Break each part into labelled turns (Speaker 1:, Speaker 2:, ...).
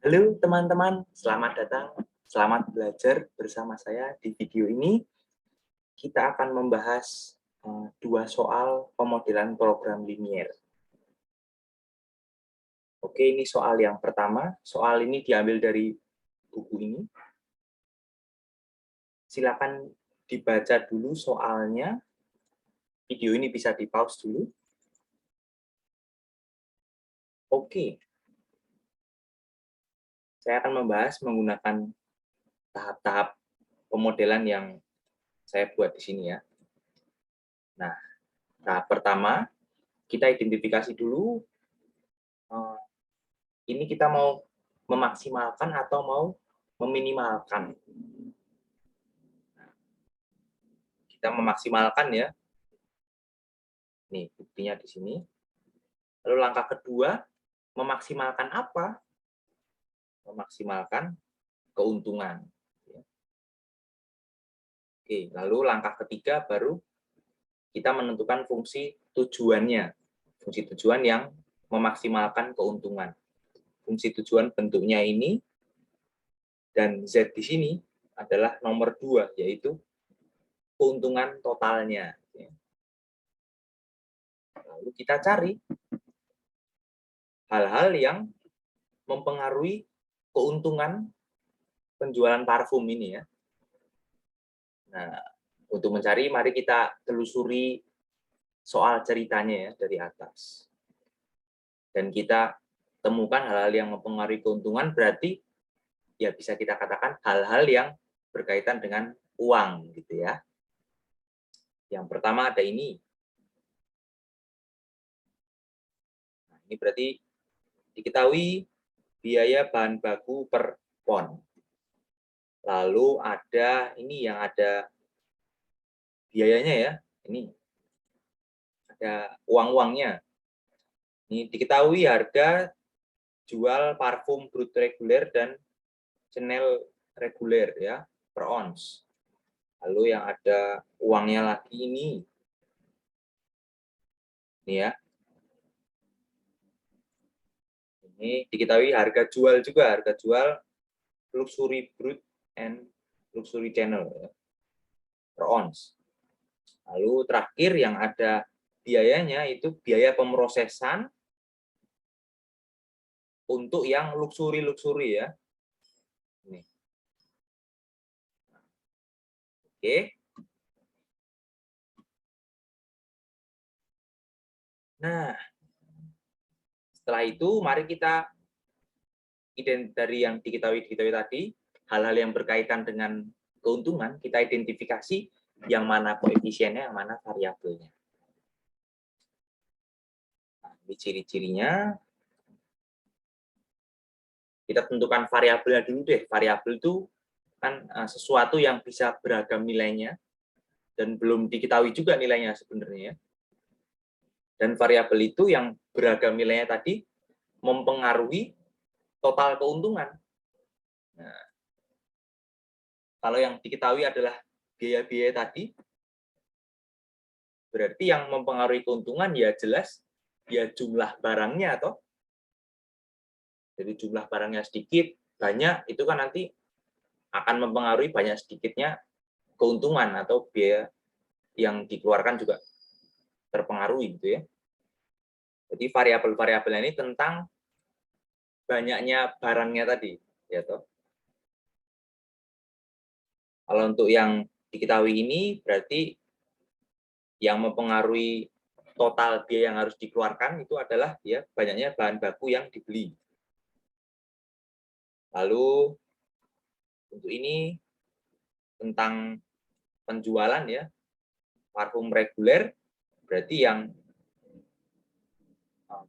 Speaker 1: Halo teman-teman, selamat datang, selamat belajar bersama saya di video ini. Kita akan membahas dua soal pemodelan program linier. Oke, ini soal yang pertama. Soal ini diambil dari buku ini. Silakan dibaca dulu soalnya. Video ini bisa di-pause dulu. Oke. Saya akan membahas menggunakan tahap-tahap pemodelan yang saya buat di sini ya. Nah, tahap pertama, kita identifikasi dulu ini kita mau memaksimalkan atau mau meminimalkan. Kita memaksimalkan ya. Nih, buktinya di sini. Lalu langkah kedua, memaksimalkan apa? Memaksimalkan keuntungan. Oke, lalu langkah ketiga baru kita menentukan fungsi tujuannya. Fungsi tujuan yang memaksimalkan keuntungan. Fungsi tujuan bentuknya ini, dan Z di sini adalah nomor 2, yaitu keuntungan totalnya. Lalu kita cari hal-hal yang mempengaruhi keuntungan penjualan parfum ini ya. Nah, untuk mencari, mari kita telusuri soal ceritanya ya dari atas. Dan kita temukan hal-hal yang mempengaruhi keuntungan, berarti ya bisa kita katakan hal-hal yang berkaitan dengan uang gitu ya. Yang pertama ada ini. Nah, ini berarti diketahui biaya bahan baku per pon. Lalu ada ini yang ada biayanya ya. Ini ada uang-uangnya. Ini diketahui harga jual parfum brut reguler dan Chanel reguler ya per ons. Lalu yang ada uangnya lagi ini ya. Ini diketahui harga jual juga, harga jual luxury brut and luxury channel ya, per ons. Lalu terakhir yang ada biayanya itu biaya pemrosesan untuk yang luxury ya. Ini. Oke. Nah, setelah itu mari kita dari yang diketahui tadi, hal-hal yang berkaitan dengan keuntungan, kita identifikasi yang mana koefisiennya, yang mana variabelnya. Nah, ini ciri-cirinya. Kita tentukan variabelnya dulu deh. Variabel itu kan sesuatu yang bisa beragam nilainya dan belum diketahui juga nilainya sebenarnya. Dan variabel itu yang beragam nilainya tadi mempengaruhi total keuntungan. Nah, kalau yang diketahui adalah biaya-biaya tadi, berarti yang mempengaruhi keuntungan ya jelas ya jumlah barangnya atau jadi jumlah barangnya sedikit, banyak, itu kan nanti akan mempengaruhi banyak sedikitnya keuntungan atau biaya yang dikeluarkan juga terpengaruhi gitu ya. Jadi variabel-variabel ini tentang banyaknya barangnya tadi, ya toh. Kalau untuk yang diketahui ini berarti yang mempengaruhi total biaya yang harus dikeluarkan itu adalah ya banyaknya bahan baku yang dibeli. Lalu untuk ini tentang penjualan ya, parfum reguler berarti yang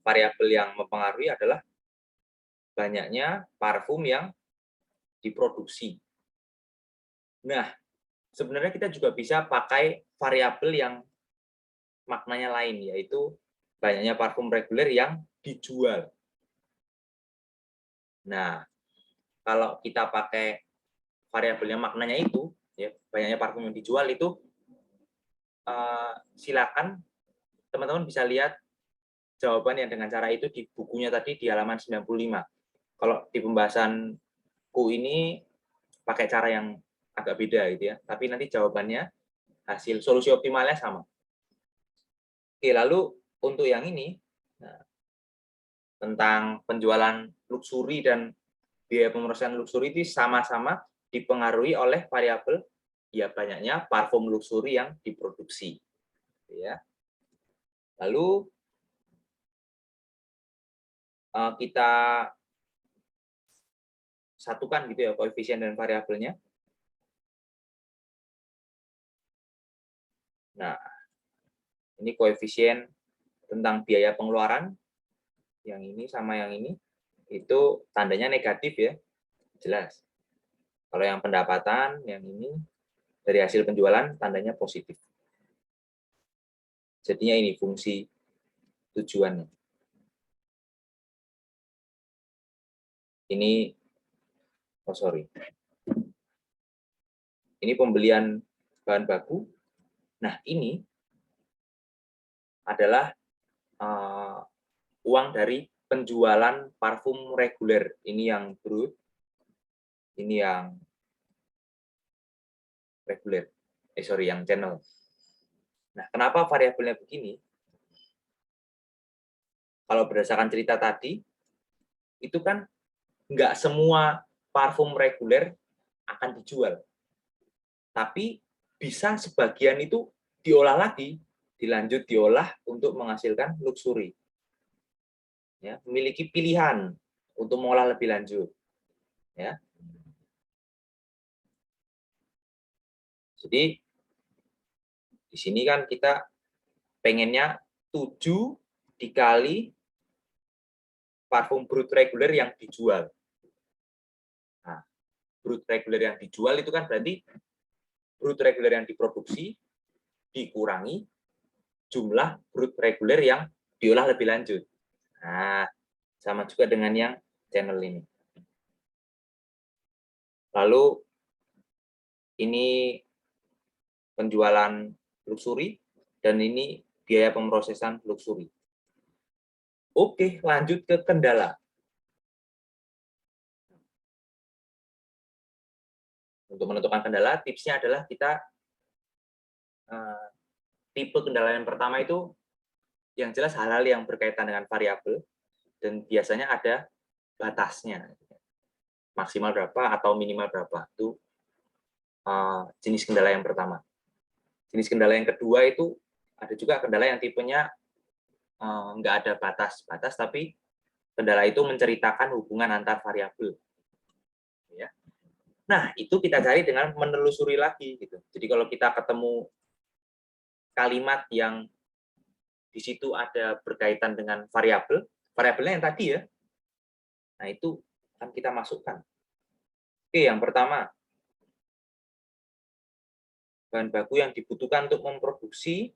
Speaker 1: variabel yang mempengaruhi adalah banyaknya parfum yang diproduksi. Nah, sebenarnya kita juga bisa pakai variabel yang maknanya lain, yaitu banyaknya parfum reguler yang dijual. Nah, kalau kita pakai variabel yang maknanya itu, ya, banyaknya parfum yang dijual itu, silakan teman-teman bisa lihat jawaban yang dengan cara itu di bukunya tadi di halaman 95. kalau di pembahasanku ini pakai cara yang agak beda gitu ya, tapi nanti jawabannya hasil solusi optimalnya sama. Oke, lalu untuk yang ini, nah, tentang penjualan luxury dan biaya pemrosesan luxury itu sama-sama dipengaruhi oleh variabel ya banyaknya parfum luxury yang diproduksi. Ya. Lalu kita satukan gitu ya koefisien dan variabelnya. Nah, ini koefisien tentang biaya pengeluaran yang ini sama yang ini itu tandanya negatif ya, jelas. Kalau yang pendapatan yang ini dari hasil penjualan tandanya positif. Jadinya ini fungsi tujuannya. Ini ini pembelian bahan baku. Nah, ini adalah uang dari penjualan parfum reguler. Ini yang brut, ini yang reguler. Yang channel. Nah, kenapa variabelnya begini? Kalau berdasarkan cerita tadi, itu kan nggak semua parfum reguler akan dijual. Tapi bisa sebagian itu diolah lagi, dilanjut diolah untuk menghasilkan luxury. Ya, memiliki pilihan untuk mengolah lebih lanjut. Ya. Jadi di sini kan kita pengennya 7 dikali parfum brut reguler yang dijual. Nah, brut reguler yang dijual itu kan berarti brut reguler yang diproduksi dikurangi jumlah brut reguler yang diolah lebih lanjut. Nah, sama juga dengan yang channel ini. Lalu ini penjualan luxury dan ini biaya pemrosesan luxury. Oke, lanjut ke kendala. Untuk menentukan kendala, tipsnya adalah kita tipe kendala yang pertama itu yang jelas hal-hal yang berkaitan dengan variabel dan biasanya ada batasnya. Maksimal berapa atau minimal berapa. Itu jenis kendala yang pertama. Jenis kendala yang kedua itu ada juga kendala yang tipenya nggak ada batas-batas, tapi kendala itu menceritakan hubungan antar variabel. Ya. Nah, itu kita cari dengan menelusuri lagi. Gitu. Jadi kalau kita ketemu kalimat yang di situ ada berkaitan dengan variabel, variabelnya yang tadi ya, nah itu akan kita masukkan. Oke, yang pertama, bahan baku yang dibutuhkan untuk memproduksi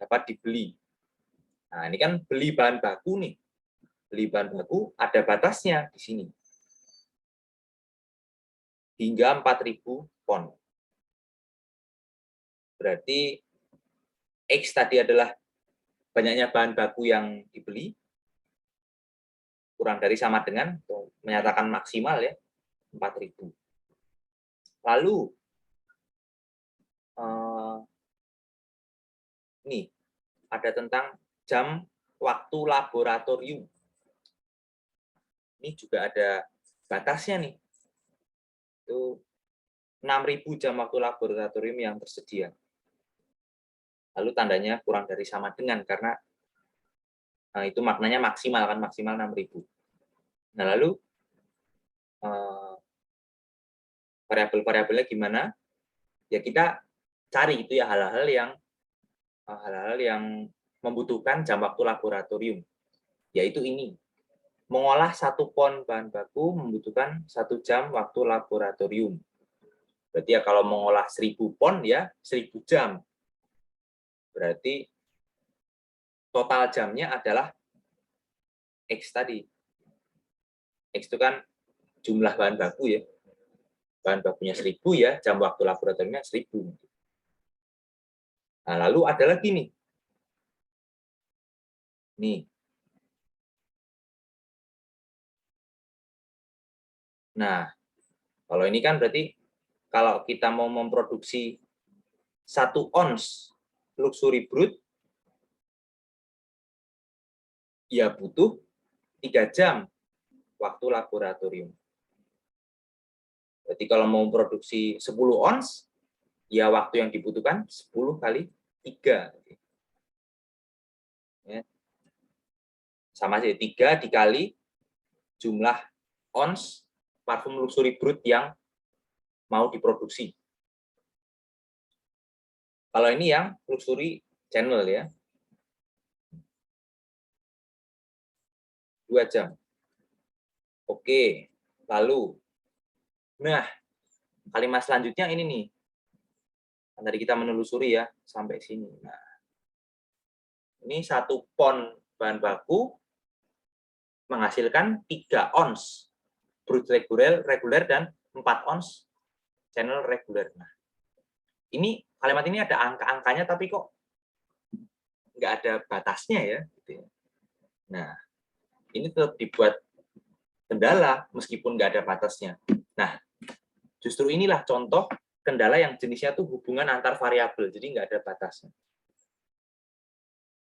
Speaker 1: dapat dibeli. Nah, ini kan beli bahan baku nih. Beli bahan baku ada batasnya di sini. Hingga 4.000 pon. Berarti X tadi adalah banyaknya bahan baku yang dibeli, kurang dari sama dengan, menyatakan maksimal ya, 4.000. Lalu, ini ada tentang jam waktu laboratorium. Ini juga ada batasnya nih. Itu 6.000 jam waktu laboratorium yang tersedia. Lalu tandanya kurang dari sama dengan, karena itu maknanya maksimal, kan maksimal 6.000. Nah, lalu variabel-variabelnya gimana? Ya kita cari itu ya hal-hal yang membutuhkan jam waktu laboratorium. Yaitu ini. Mengolah 1 pon bahan baku membutuhkan 1 jam waktu laboratorium. Berarti ya kalau mengolah 1.000 pon ya 1.000 jam. Berarti total jamnya adalah X tadi. X itu kan jumlah bahan baku ya. Bahan bakunya 1.000 ya, jam waktu laboratoriumnya 1.000. Nah, lalu ada lagi nih. Nih. Nah, kalau ini kan berarti kalau kita mau memproduksi 1 ons luxury brut, ya butuh 3 jam waktu laboratorium. Jadi kalau mau memproduksi 10 ons, ya waktu yang dibutuhkan 10 kali 3. Ya. Sama saja, 3 dikali jumlah ons parfum luxury brut yang mau diproduksi. Kalau ini yang luxury channel ya, 2 jam. Oke, lalu, nah kalimat selanjutnya ini nih, tadi kita menelusuri ya sampai sini. Nah, ini 1 pon bahan baku menghasilkan 3 ons brut reguler dan 4 ons channel reguler. Nah, ini kalimat ini ada angka-angkanya tapi kok nggak ada batasnya ya. Gitu ya. Nah, ini tetap dibuat kendala meskipun nggak ada batasnya. Nah, justru inilah contoh kendala yang jenisnya tuh hubungan antar variabel, jadi nggak ada batasnya.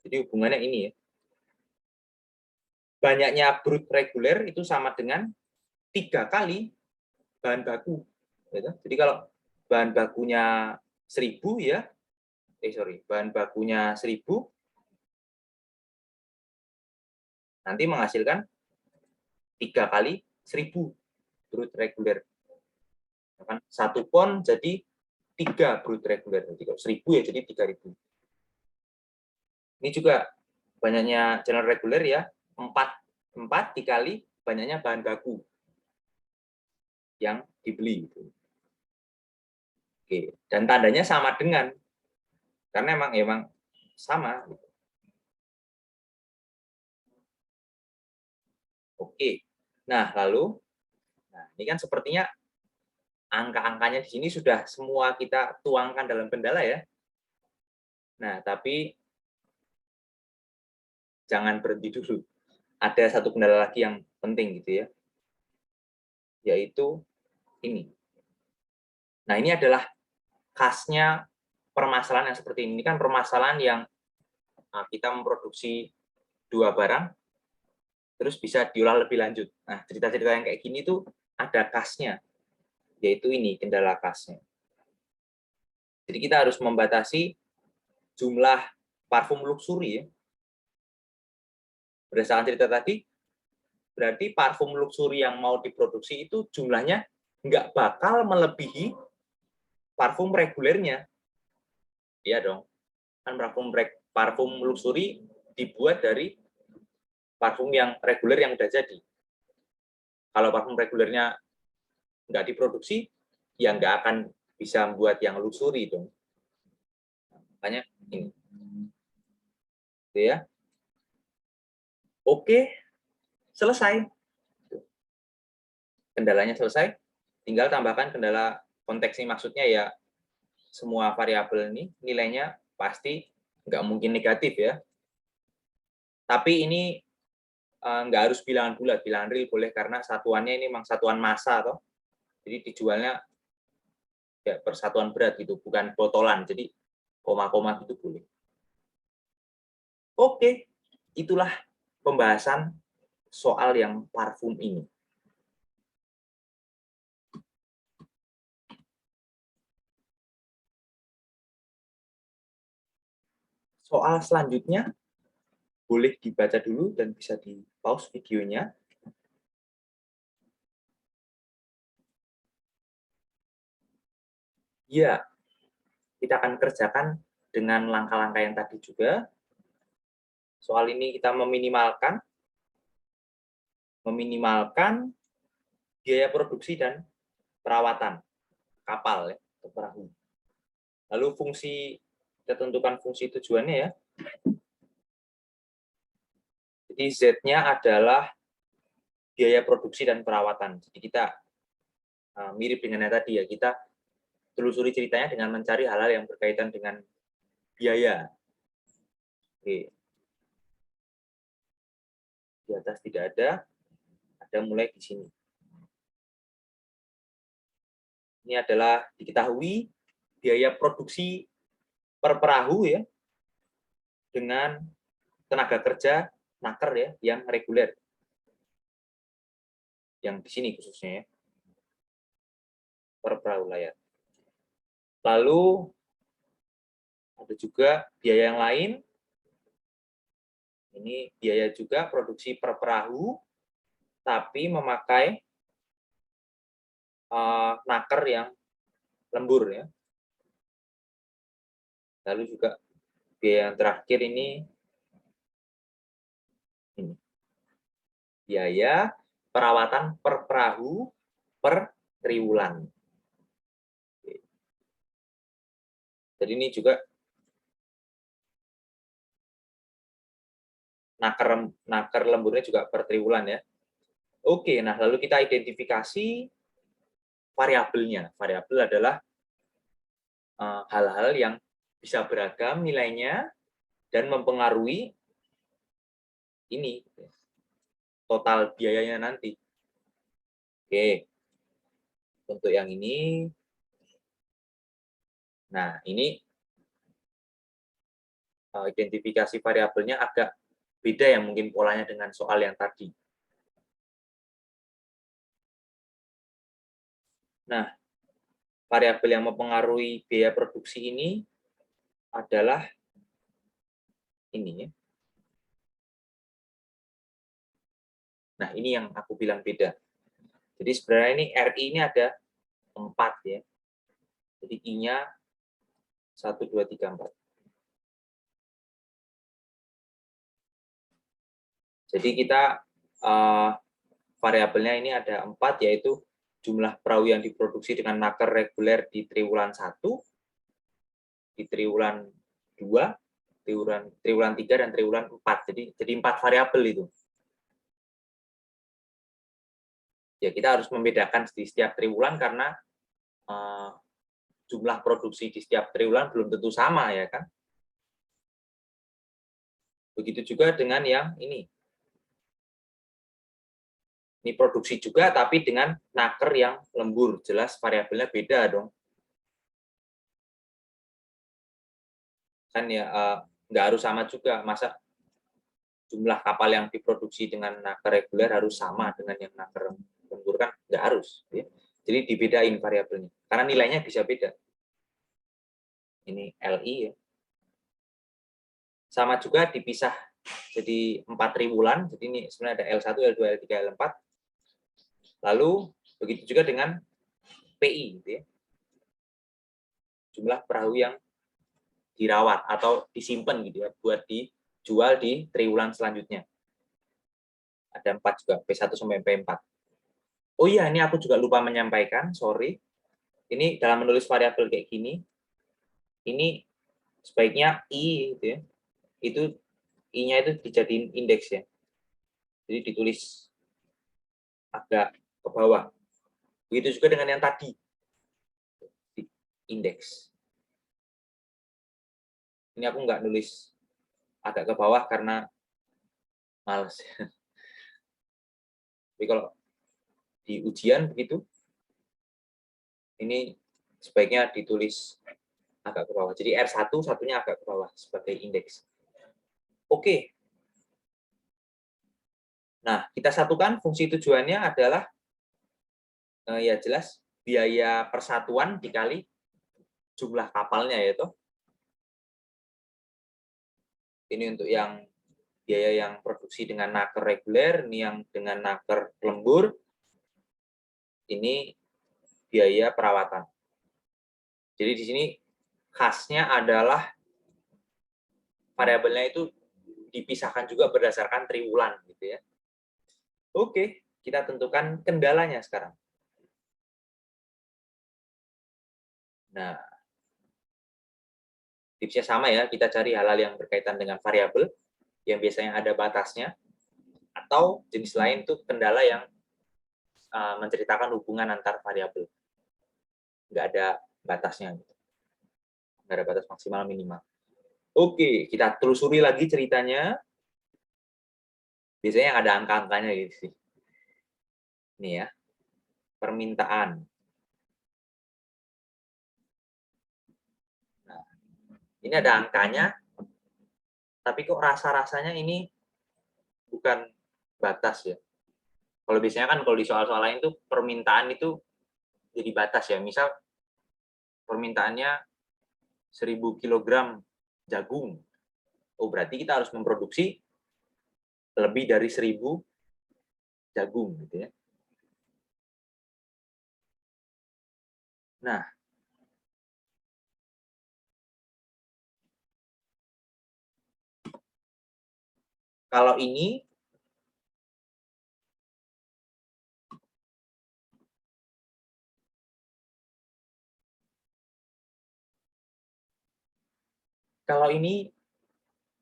Speaker 1: Jadi hubungannya ini ya. Banyaknya brut reguler itu sama dengan 3 kali bahan baku. Jadi kalau bahan bakunya 1000 ya, bahan bakunya 1000 nanti menghasilkan 3 kali 1000 brut reguler. 1 pon jadi 3 brut reguler. Jadi kalau 1000 ya jadi 3000. Ini juga banyaknya channel reguler ya, 4 dikali banyaknya bahan baku yang dibeli. Oke, dan tandanya sama dengan, karena emang sama. Oke, nah lalu, ini kan sepertinya angka-angkanya di sini sudah semua kita tuangkan dalam kendala ya. Nah, tapi jangan berhenti dulu. Ada satu kendala lagi yang penting gitu ya, yaitu ini. Nah, ini adalah khasnya permasalahan yang seperti ini. Ini kan permasalahan yang kita memproduksi 2 barang, terus bisa diolah lebih lanjut. Nah, cerita-cerita yang kayak gini tuh ada khasnya, yaitu ini, kendala khasnya. Jadi kita harus membatasi jumlah parfum luxury ya. Berdasarkan cerita tadi, berarti parfum luxury yang mau diproduksi itu jumlahnya nggak bakal melebihi parfum regulernya. Iya dong. Kan parfum luxury dibuat dari parfum yang reguler yang udah jadi. Kalau parfum regulernya nggak diproduksi, ya nggak akan bisa membuat yang luxury dong. Makanya ini. Oke ya. Oke, selesai. Kendalanya selesai. Tinggal tambahkan kendala konteks ini, maksudnya ya semua variabel ini nilainya pasti nggak mungkin negatif ya. Tapi ini nggak harus bilangan bulat, bilangan real boleh karena satuannya ini memang satuan massa toh. Jadi dijualnya ya persatuan berat gitu, bukan botolan. Jadi koma-koma gitu boleh. Oke, itulah pembahasan soal yang parfum ini. Soal selanjutnya boleh dibaca dulu dan bisa di-pause videonya. Ya, kita akan kerjakan dengan langkah-langkah yang tadi juga. Soal ini kita meminimalkan biaya produksi dan perawatan kapal ya, atau perahu. Lalu kita tentukan fungsi tujuannya ya. Jadi Z-nya adalah biaya produksi dan perawatan. Jadi kita mirip dengan yang tadi ya, kita telusuri ceritanya dengan mencari hal-hal yang berkaitan dengan biaya. Oke. Di atas tidak ada mulai di sini. ini adalah diketahui biaya produksi per perahu ya, dengan tenaga kerja naker ya, yang reguler. Yang di sini khususnya ya, per perahu layar. Lalu ada juga biaya yang lain. Ini biaya juga produksi per perahu, tapi memakai naker yang lembur ya. Lalu juga biaya yang terakhir ini biaya perawatan per perahu per triwulan. Jadi ini juga naker lemburnya juga per triwulan ya. Oke, nah lalu kita identifikasi variabelnya. Variabel adalah hal-hal yang bisa beragam nilainya dan mempengaruhi ini total biayanya nanti. Oke, untuk yang ini, nah ini identifikasi variabelnya agak beda ya mungkin polanya dengan soal yang tadi. Nah, variabel yang mempengaruhi biaya produksi ini adalah ini ya. Nah, ini yang aku bilang beda. Jadi sebenarnya ini RI ini ada 4 ya. Jadi I-nya 1, 2, 3, 4. Jadi kita variabelnya ini ada 4, yaitu jumlah perahu yang diproduksi dengan naker reguler di triwulan 1, di triwulan 2, triwulan 3, dan triwulan 4. Jadi 4 variabel itu. Ya, kita harus membedakan di setiap triwulan karena jumlah produksi di setiap triwulan belum tentu sama ya kan. Begitu juga dengan yang ini. Ini produksi juga tapi dengan naker yang lembur, jelas variabelnya beda dong. Kan ya nggak harus sama juga, masa jumlah kapal yang diproduksi dengan naker reguler harus sama dengan yang naker lembur, kan nggak harus ya. Jadi dibedain variabelnya karena nilainya bisa beda. Ini LI ya. Sama juga dipisah jadi 4 triwulan, jadi ini sebenarnya ada L1, L2, L3, L4. Lalu begitu juga dengan PI gitu ya. Jumlah perahu yang dirawat atau disimpan gitu ya buat dijual di triwulan selanjutnya. Ada 4 juga, P1 sampai P4. Oh iya, ini aku juga lupa menyampaikan, sorry. Ini dalam menulis variabel kayak gini, ini sebaiknya I gitu ya. Itu I-nya itu dijadiin indeks ya. Jadi ditulis agak ke bawah. Begitu juga dengan yang tadi. Di indeks. Ini aku nggak nulis agak ke bawah karena males. Tapi kalau di ujian begitu, ini sebaiknya ditulis agak ke bawah. Jadi R1 satunya agak ke bawah sebagai indeks. Oke. Nah, kita satukan fungsi tujuannya adalah ya jelas biaya persatuan dikali jumlah kapalnya yaitu. Ini untuk yang biaya yang produksi dengan naker reguler, ini yang dengan naker lembur. Ini biaya perawatan. Jadi di sini khasnya adalah variabelnya itu dipisahkan juga berdasarkan triwulan gitu ya. Oke, kita tentukan kendalanya sekarang. Nah, tipsnya sama ya, kita cari hal-hal yang berkaitan dengan variabel yang biasanya ada batasnya, atau jenis lain tuh kendala yang menceritakan hubungan antar variabel. Nggak ada batasnya. Nggak ada batas maksimal minimal. Oke, kita telusuri lagi ceritanya. Biasanya yang ada angka-angkanya gitu sih. Ini ya, permintaan. Ini ada angkanya, tapi kok rasa-rasanya ini bukan batas ya. Kalau biasanya kan kalau di soal-soal lain tuh permintaan itu jadi batas ya. Misal permintaannya 1000 kg jagung. Oh, berarti kita harus memproduksi lebih dari 1000 jagung gitu ya. Nah, kalau ini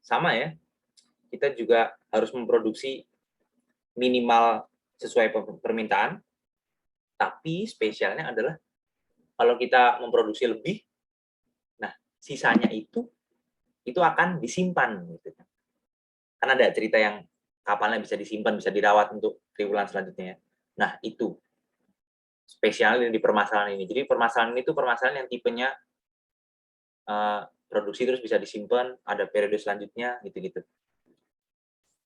Speaker 1: sama ya. Kita juga harus memproduksi minimal sesuai permintaan, tapi spesialnya adalah kalau kita memproduksi lebih, nah sisanya itu akan disimpan gitu. Karena ada cerita yang kapalnya bisa disimpan, bisa dirawat untuk triwulan selanjutnya. Nah, itu spesial di permasalahan ini. Jadi permasalahan ini tuh permasalahan yang tipenya produksi terus bisa disimpan, ada periode selanjutnya gitu-gitu.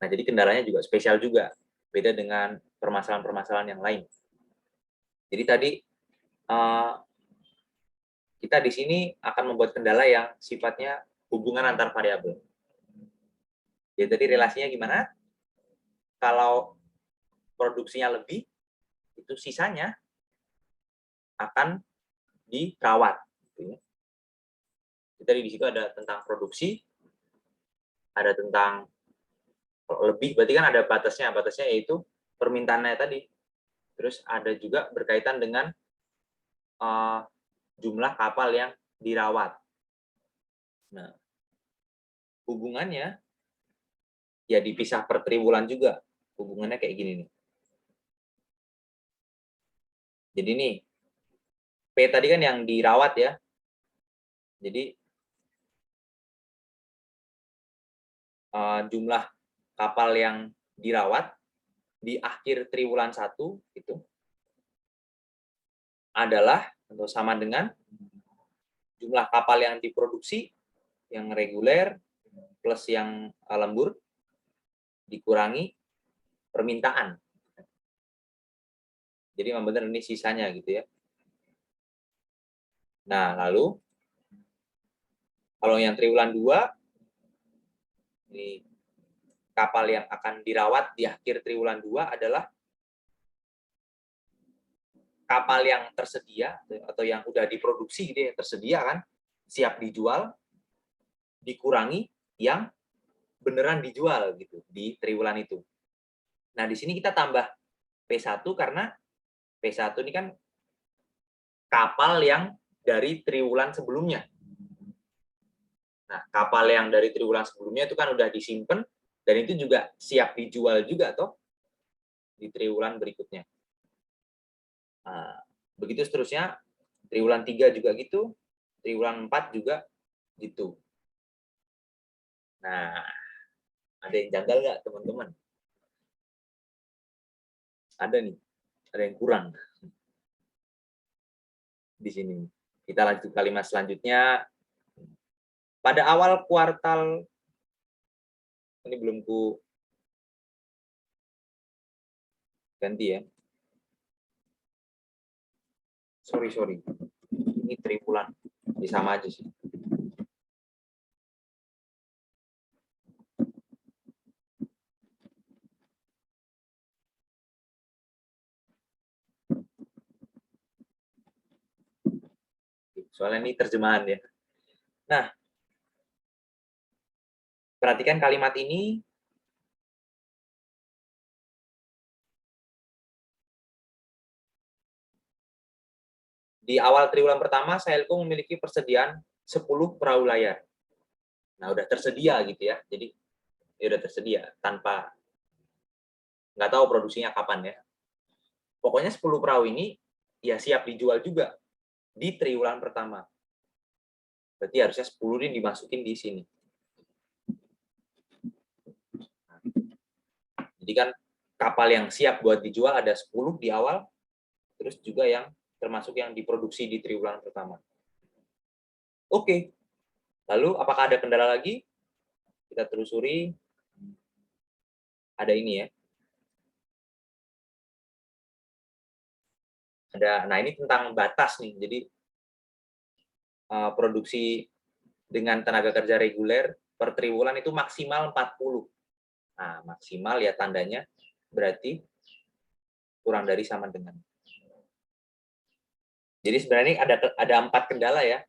Speaker 1: Nah, jadi kendalanya juga spesial juga, beda dengan permasalahan-permasalahan yang lain. Jadi tadi kita di sini akan membuat kendala yang sifatnya hubungan antar variabel. Jadi tadi relasinya gimana? Kalau produksinya lebih, itu sisanya akan dirawat. Gitu ya. Jadi di situ ada tentang produksi, ada tentang lebih, berarti kan ada batasnya. Batasnya yaitu permintaannya tadi. Terus ada juga berkaitan dengan jumlah kapal yang dirawat. Nah, hubungannya ya dipisah per triwulan juga. Hubungannya kayak gini nih. Jadi nih, P tadi kan yang dirawat ya. Jadi jumlah kapal yang dirawat di akhir triwulan 1 itu adalah atau sama dengan jumlah kapal yang diproduksi yang reguler plus yang lembur dikurangi permintaan. Jadi memang benar ini sisanya gitu ya. Nah, lalu kalau yang triwulan 2 ini kapal yang akan dirawat di akhir triwulan 2 adalah kapal yang tersedia atau yang udah diproduksi gitu ya, tersedia kan, siap dijual, dikurangi yang beneran dijual gitu di triwulan itu. Nah, di sini kita tambah P1 karena P1 ini kan kapal yang dari triwulan sebelumnya. Nah, kapal yang dari triwulan sebelumnya itu kan udah disimpan dan itu juga siap dijual juga toh di triwulan berikutnya. Nah, begitu seterusnya, triwulan 3 juga gitu, triwulan 4 juga gitu. Nah, ada yang janggal nggak teman-teman? Ada nih, ada yang kurang di sini. Kita lanjut kalimat selanjutnya. Pada awal kuartal, ini belum ku ganti ya. Sorry. Ini triwulan. Ini sama aja sih. Soalnya ini terjemahan ya. Nah, perhatikan kalimat ini. Di awal triwulan pertama, Sailco memiliki persediaan 10 perahu layar. Nah, udah tersedia gitu ya. Jadi, ya udah tersedia tanpa nggak tahu produksinya kapan ya. Pokoknya 10 perahu ini ya siap dijual juga di triwulan pertama. Berarti harusnya 10 ini dimasukin di sini. Jadi kan kapal yang siap buat dijual ada 10 di awal, terus juga yang termasuk yang diproduksi di triwulan pertama. Oke. Lalu apakah ada kendala lagi? Kita telusuri. Ada ini ya. Nah ini tentang batas nih. Jadi produksi dengan tenaga kerja reguler per triwulan itu maksimal 40. Nah, maksimal ya tandanya berarti kurang dari sama dengan. Jadi sebenarnya ada 4 kendala ya.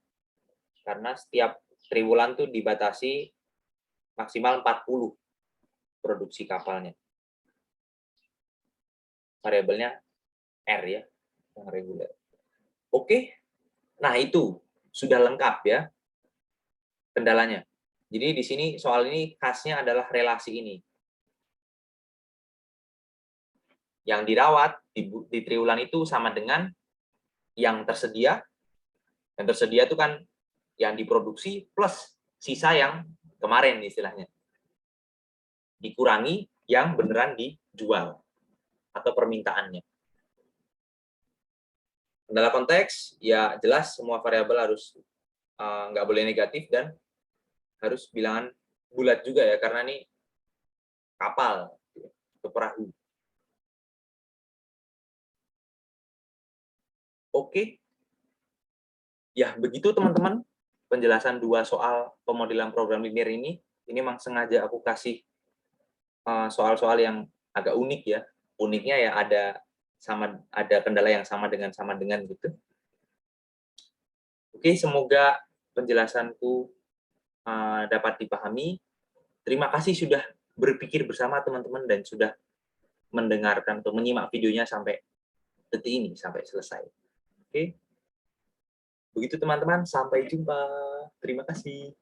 Speaker 1: Karena setiap triwulan tuh dibatasi maksimal 40 produksi kapalnya. Variabelnya R ya, yang reguler. Oke. Nah, itu sudah lengkap ya kendalanya. Jadi di sini soal ini khasnya adalah relasi ini. Yang dirawat di triwulan itu sama dengan yang tersedia. Yang tersedia itu kan yang diproduksi plus sisa yang kemarin istilahnya. Dikurangi yang beneran dijual atau permintaannya. Kendala konteks, ya jelas semua variabel harus nggak boleh negatif dan harus bilangan bulat juga ya, karena ini kapal atau perahu. Oke. Ya, begitu teman-teman penjelasan 2 soal pemodelan program linear ini. Ini memang sengaja aku kasih soal-soal yang agak unik ya. Uniknya ya ada kendala yang sama dengan gitu. Oke, semoga penjelasanku dapat dipahami. Terima kasih sudah berpikir bersama teman-teman dan sudah mendengarkan atau menyimak videonya sampai detik ini, sampai selesai. Oke. Begitu teman-teman, sampai jumpa. Terima kasih.